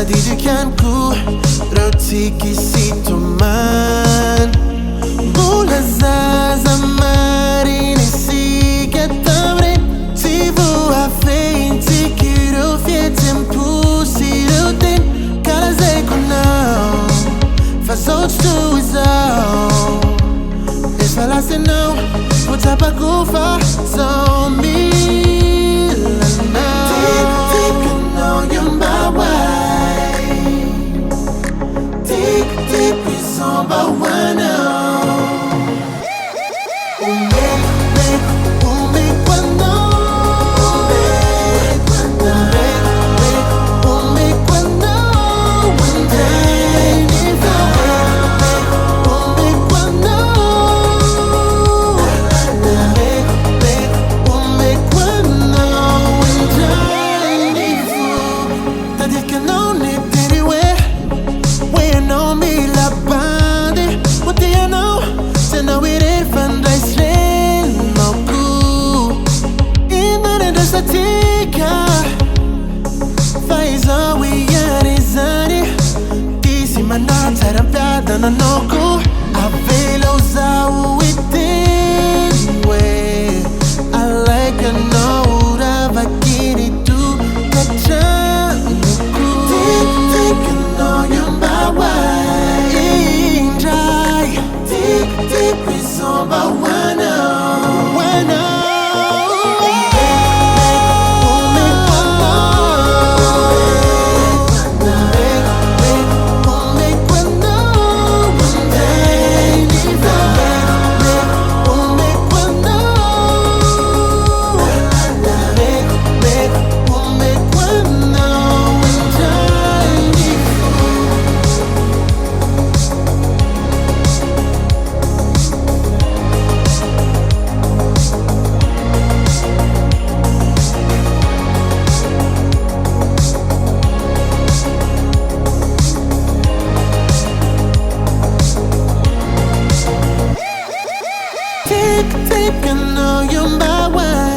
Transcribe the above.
Didikan ku roti kisito man Mula sa zamani nisigatamrin Si vua feiti kiro fietem pusiro din Cara zay ko não Faz outros tu isao Eles falassem não Vou tapar com fação mila não Take a know you're my wife Deep is all but one now. No, no, go. I feel usado within way. I like a note of a kitty to catch Take a know you're my wife. Dry. Deep is all but one now. One now. Take, I know you're my wife.